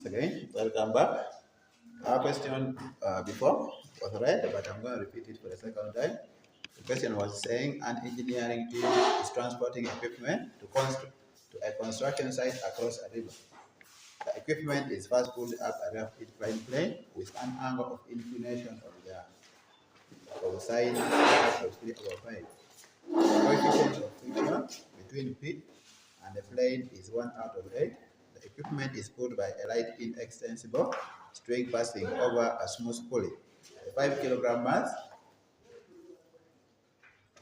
Again, welcome back. Our question before was read, but I'm going to repeat it for the second time. The question was saying an engineering team is transporting equipment to a construction site across a river. The equipment is first pulled up a rough inclined plane with an angle of inclination of the side of 3/5. The coefficient of friction between P and the plane is 1/8. The equipment is pulled by a light inextensible string passing over a smooth pulley. The 5 kg mass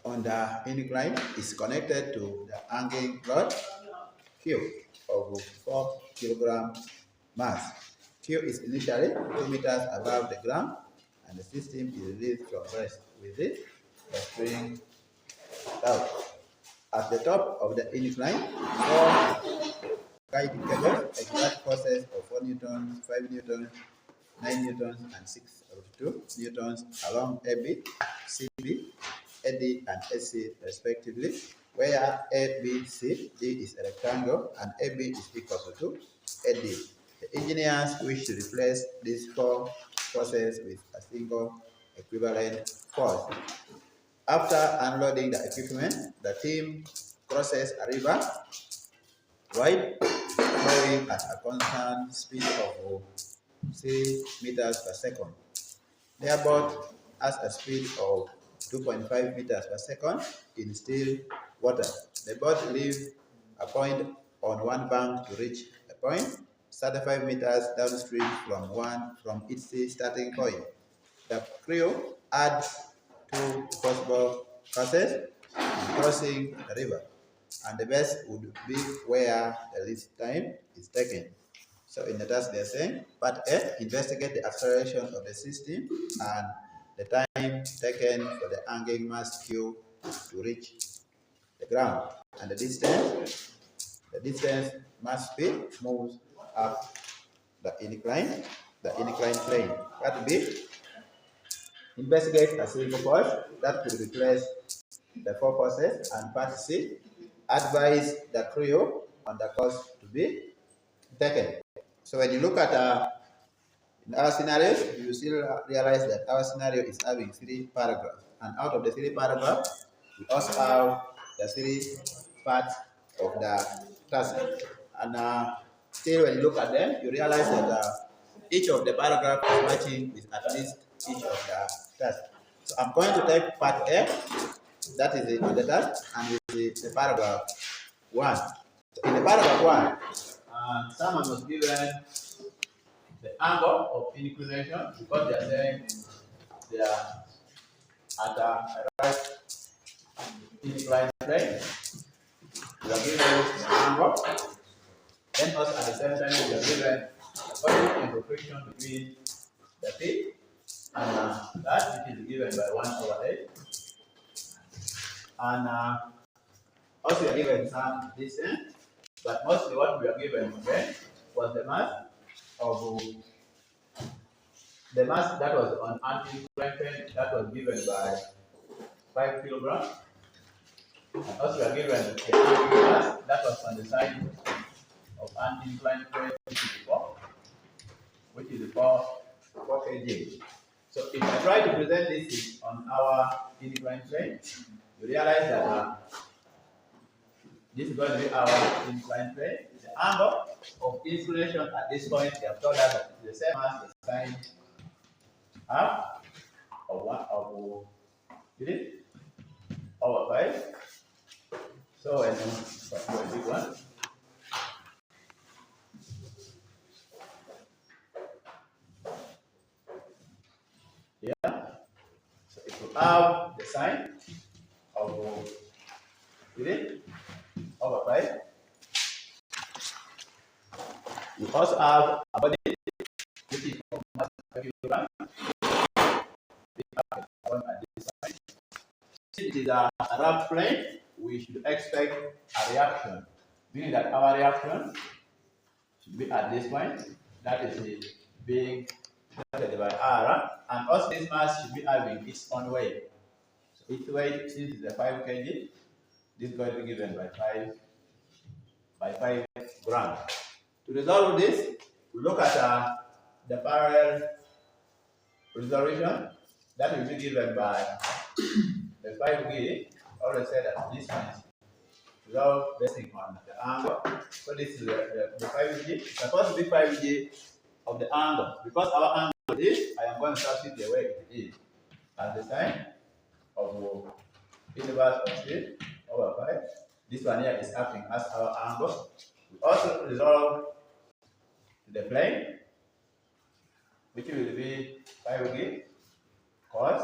on the incline is connected to the hanging rod Q of 4 kg mass. Q is initially 2 meters above the ground and the system is released from rest with it the string out. At the top of the incline, 4 guiding cables exert forces of 4 newtons, 5 newtons, 9 newtons, and 6/2 newtons along AB, CB, AD, and AC respectively, where ABC is a rectangle and AB is equal to AD. The engineers wish to replace these 4 forces with a single equivalent force. After unloading the equipment, the team crosses a river wide, flowing at a constant speed of 3 meters per second. Their boat has a speed of 2.5 meters per second in still water. The boat leaves a point on one bank to reach a point 35 meters downstream from its starting point. The crew adds 2 possible courses in crossing the river, and the best would be where the least time is taken. So in the task they're saying, part A, investigate the acceleration of the system and the time taken for the hanging mass Q to reach the ground, and the distance mass speed moves up the incline plane. Part B, investigate a single force that could replace the 4 forces, and part C, advise the crew on the course to be taken. So when you look at our scenarios, you still realize that our scenario is having 3 paragraphs, and out of the 3 paragraphs, we also have the 3 parts of the task. And still, when you look at them, you realize that each of the paragraphs is matching with at least each of the tasks. So I'm going to type part A, that is the task, and the paragraph 1. So in the paragraph 1, someone was given the angle of inclination because they are saying they are at a right inclined plane. We are given the angle. Then also at the same time we are given the coefficient of friction between the P and that which is given by 1/8. And also we are given some distance, but mostly what we are given again was the mass that was on anti-inclined plane that was given by 5 kilograms. And also we are given the mass that was on the side of anti-inclined plane, which is 4 kg. So if I try to present this on our inclined plane, you realize that this is going to be our inclined plane. The angle of inclination at this point, they have told us that it's the same as the sine half of 1 over 3 over 5. So and a big one. Yeah. So if you have the sine of 3 over 5, you also have a body which is of mass per kilogram. At this side. Since it is a rough plane, we should expect a reaction, meaning that our reaction should be at this point, that is being divided by R, and also this mass should be having its own weight. So its weight, since it's a 5 kg, this is going to be given by 5 grams. To resolve this, we look at the parallel resolution that will be given by the 5G. Always said that this one is resolved based on the angle. So this is the 5G. It's supposed to be 5G of the angle. Because our angle is, I am going to substitute the way it is as the sine of inverse of 3 over 5. This one here is acting as our angle. We also resolve the plane, which will be 5G cos,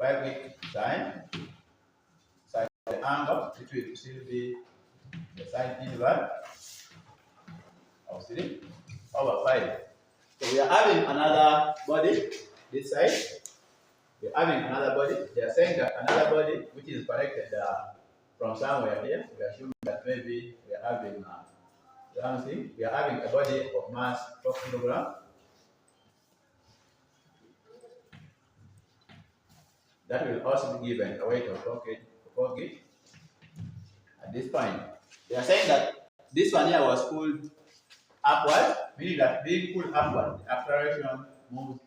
5G sine, sine of the angle, which will still be the sine inverse of 3 over 5. So we are having another body this side. We are having another body. They are saying that another body which is connected from somewhere here. We are assuming that maybe we are having something. We are having a body of mass 4 kilograms. That will also be given a weight of 4 kg. At this point, they are saying that this one here was pulled upward, meaning that being pulled upward, the acceleration moves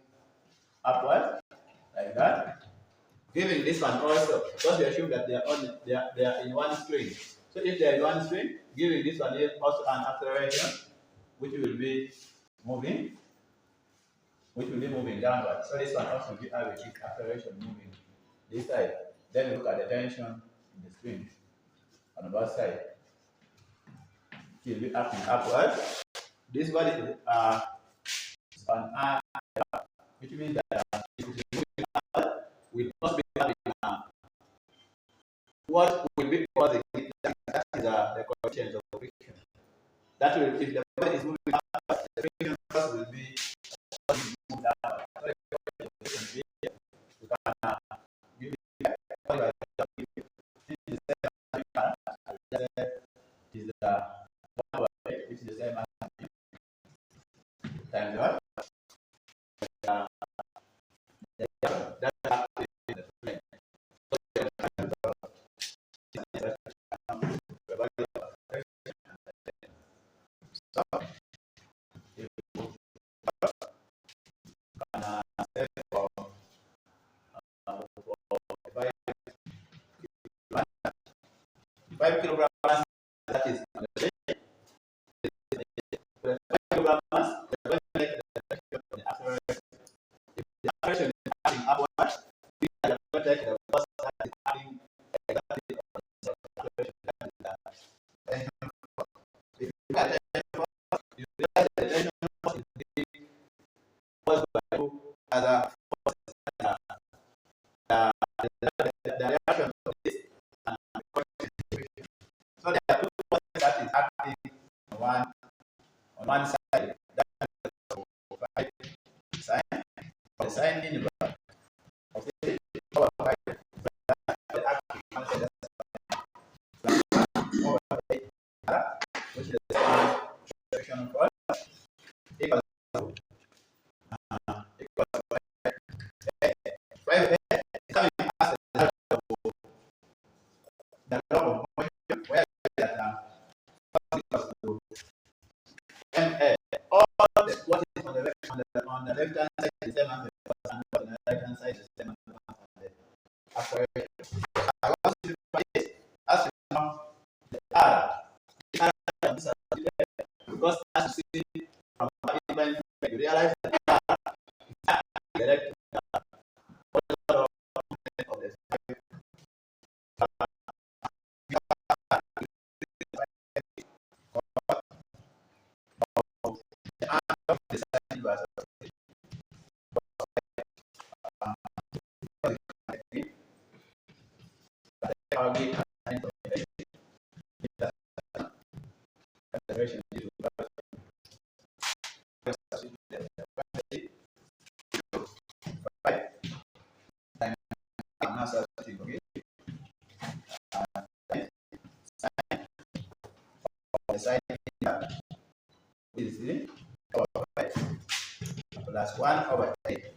upward like that. Giving this one also, because we assume that they are in one string. So if they are in one string, giving this one here also an acceleration, which will be moving downward. So this one also will have a quick acceleration moving this side. Then we look at the tension in the string on both sides. It will be acting upward. This body is on R, which means that it is moving upward. We must be having what will be causing it. That is the coefficient of friction. That will, if the body is moving upward, the friction force will be moved upward. So the coefficient of friction here, we can give it by is the 1/8, which is the same as times what? Five kilograms, that is the 5 kilograms mass, the acceleration. If the acceleration is acting upward, we are going to take the force that is acting exactly on the acceleration. That is the tension force. If you look at the tension force, you realize that the tension force is being caused by 2 other forces. The reaction of this and the friction. So there are 2 forces that is acting on one side. That is the 5 sine, the sine inverse of 3 over 5. That is acting on the sine over 8, which is the sine friction force equals to 5 is coming as a result of the law of motion, where that equals to ma. All what is on the left hand side is the same as the force, and what on the right hand side is the same as the acceleration. I want to define this as you know the R. Because as you see from our event, you realize that R is direct of the side is 3 over 5 plus 1 over 8.